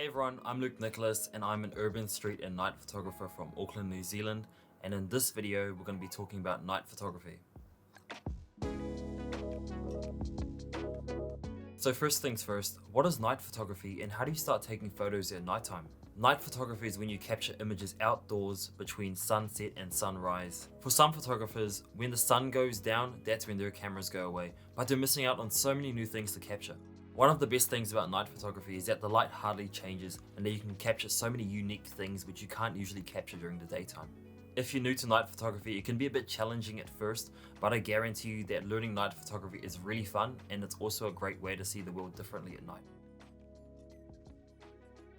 Hey everyone, I'm Luke Nicholas and I'm an urban street and night photographer from Auckland, New Zealand, and in this video we're going to be talking about night photography. So first things first, what is night photography and how do you start taking photos at nighttime? Night photography is when you capture images outdoors between sunset and sunrise. For some photographers, when the sun goes down, that's when their cameras go away, but they're missing out on so many new things to capture. One of the best things about night photography is that the light hardly changes and that you can capture so many unique things which you can't usually capture during the daytime. If you're new to night photography, it can be a bit challenging at first, but I guarantee you that learning night photography is really fun and it's also a great way to see the world differently at night.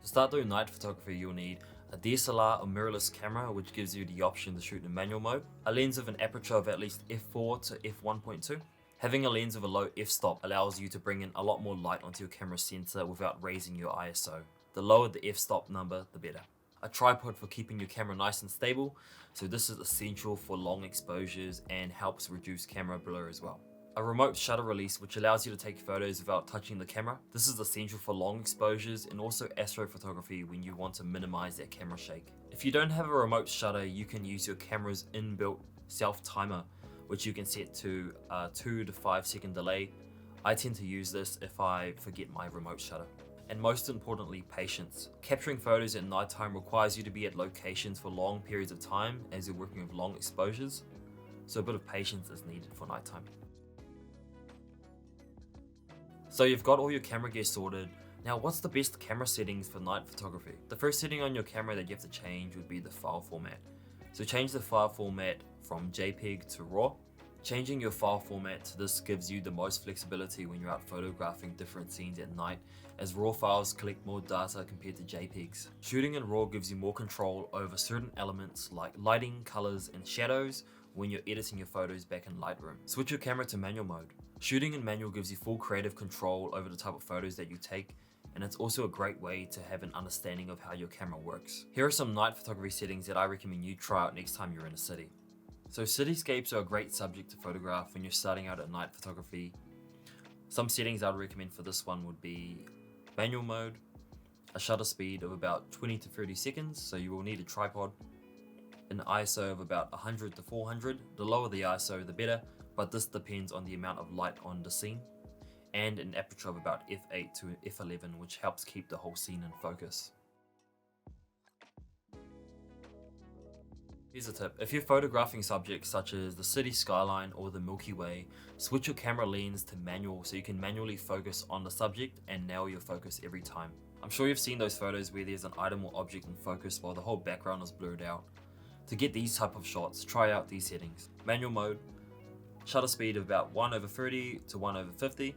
To start doing night photography, you'll need a DSLR or mirrorless camera, which gives you the option to shoot in manual mode, a lens with an aperture of at least f4 to f1.2. Having a lens with a low f-stop allows you to bring in a lot more light onto your camera sensor without raising your ISO. The lower the f-stop number, the better. A tripod for keeping your camera nice and stable, so this is essential for long exposures and helps reduce camera blur as well. A remote shutter release, which allows you to take photos without touching the camera. This is essential for long exposures and also astrophotography when you want to minimize that camera shake. If you don't have a remote shutter, you can use your camera's inbuilt self-timer, which you can set to a 2 to 5 second delay. I tend to use this if I forget my remote shutter. And most importantly, patience. Capturing photos at nighttime requires you to be at locations for long periods of time as you're working with long exposures, so a bit of patience is needed for nighttime. So you've got all your camera gear sorted. Now what's the best camera settings for night photography? The first setting on your camera that you have to change would be the file format. So change the file format from JPEG to RAW. Changing your file format to this gives you the most flexibility when you're out photographing different scenes at night, as RAW files collect more data compared to JPEGs. Shooting in RAW gives you more control over certain elements like lighting, colors, and shadows when you're editing your photos back in Lightroom. Switch your camera to manual mode. Shooting in manual gives you full creative control over the type of photos that you take, and it's also a great way to have an understanding of how your camera works. Here are some night photography settings that I recommend you try out next time you're in a city. So cityscapes are a great subject to photograph when you're starting out at night photography. Some settings I'd recommend for this one would be manual mode, a shutter speed of about 20 to 30 seconds, so you will need a tripod, an ISO of about 100 to 400, the lower the ISO the better, but this depends on the amount of light on the scene, and an aperture of about f8 to f11, which helps keep the whole scene in focus. Here's a tip: if you're photographing subjects such as the city skyline or the Milky Way, switch your camera lens to manual so you can manually focus on the subject and nail your focus every time. I'm sure you've seen those photos where there's an item or object in focus while the whole background is blurred out. To get these type of shots, try out these settings: manual mode, shutter speed of about 1/30 to 1/50,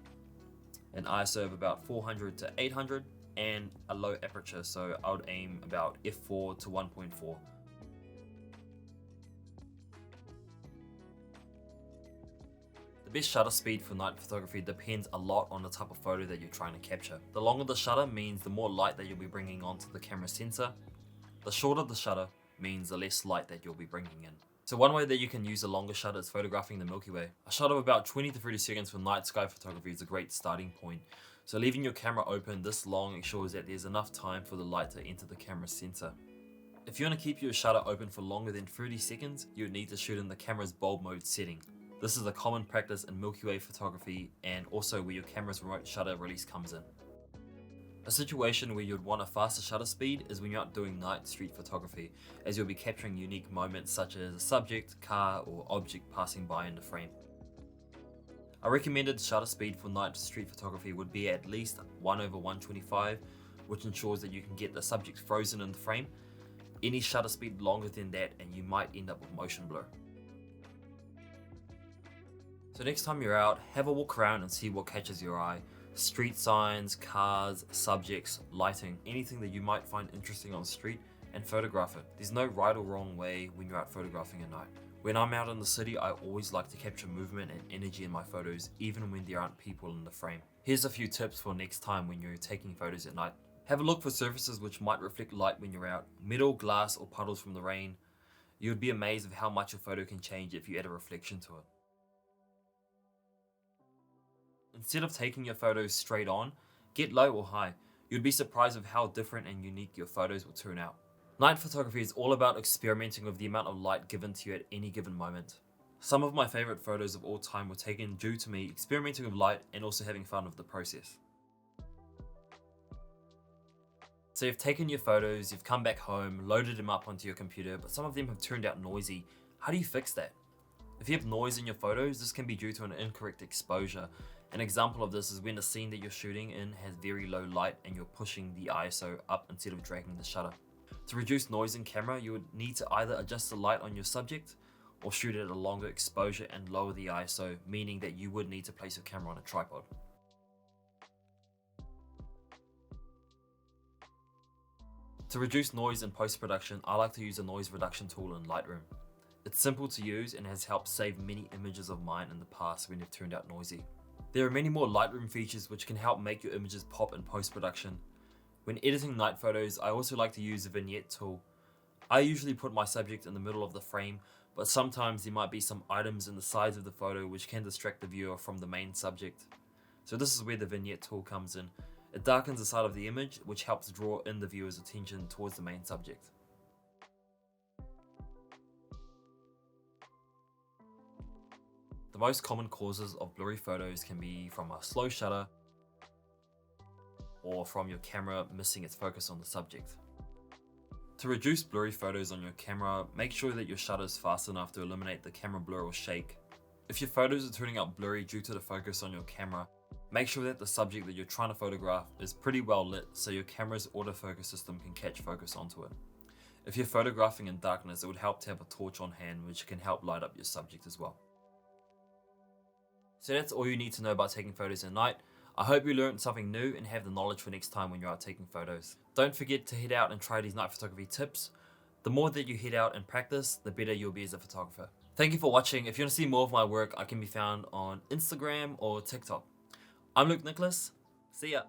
an ISO of about 400 to 800, and a low aperture, so I would aim about f4 to 1.4. The best shutter speed for night photography depends a lot on the type of photo that you're trying to capture. The longer the shutter means the more light that you'll be bringing onto the camera sensor. The shorter the shutter means the less light that you'll be bringing in. So one way that you can use a longer shutter is photographing the Milky Way. A shot of about 20 to 30 seconds for night sky photography is a great starting point. So leaving your camera open this long ensures that there's enough time for the light to enter the camera sensor. If you want to keep your shutter open for longer than 30 seconds, you would need to shoot in the camera's bulb mode setting. This is a common practice in Milky Way photography and also where your camera's remote shutter release comes in. A situation where you'd want a faster shutter speed is when you're out doing night street photography, as you'll be capturing unique moments such as a subject, car, or object passing by in the frame. A recommended shutter speed for night street photography would be at least 1/125, which ensures that you can get the subject frozen in the frame. Any shutter speed longer than that and you might end up with motion blur. So next time you're out, have a walk around and see what catches your eye. Street signs, cars, subjects, lighting, anything that you might find interesting on the street, and photograph it. There's no right or wrong way when you're out photographing at night. When I'm out in the city, I always like to capture movement and energy in my photos, even when there aren't people in the frame. Here's a few tips for next time when you're taking photos at night. Have a look for surfaces which might reflect light when you're out. Metal, glass, or puddles from the rain. You would be amazed at how much your photo can change if you add a reflection to it. Instead of taking your photos straight on, get low or high. You'd be surprised of how different and unique your photos will turn out. Night photography is all about experimenting with the amount of light given to you at any given moment. Some of my favorite photos of all time were taken due to me experimenting with light and also having fun with the process. So you've taken your photos, you've come back home, loaded them up onto your computer, but some of them have turned out noisy. How do you fix that? If you have noise in your photos, this can be due to an incorrect exposure. An example of this is when the scene that you're shooting in has very low light and you're pushing the ISO up instead of dragging the shutter. To reduce noise in camera, you would need to either adjust the light on your subject or shoot it at a longer exposure and lower the ISO, meaning that you would need to place your camera on a tripod. To reduce noise in post-production, I like to use a noise reduction tool in Lightroom. It's simple to use and has helped save many images of mine in the past when they've turned out noisy. There are many more Lightroom features which can help make your images pop in post-production. When editing night photos, I also like to use the vignette tool. I usually put my subject in the middle of the frame, but sometimes there might be some items in the sides of the photo which can distract the viewer from the main subject. So this is where the vignette tool comes in. It darkens the side of the image, which helps draw in the viewer's attention towards the main subject. The most common causes of blurry photos can be from a slow shutter or from your camera missing its focus on the subject. To reduce blurry photos on your camera, make sure that your shutter is fast enough to eliminate the camera blur or shake. If your photos are turning out blurry due to the focus on your camera, make sure that the subject that you're trying to photograph is pretty well lit so your camera's autofocus system can catch focus onto it. If you're photographing in darkness, it would help to have a torch on hand which can help light up your subject as well. So that's all you need to know about taking photos at night. I hope you learned something new and have the knowledge for next time when you're out taking photos. Don't forget to head out and try these night photography tips. The more that you head out and practice, the better you'll be as a photographer. Thank you for watching. If you want to see more of my work, I can be found on Instagram or TikTok. I'm Luke Nicholas. See ya.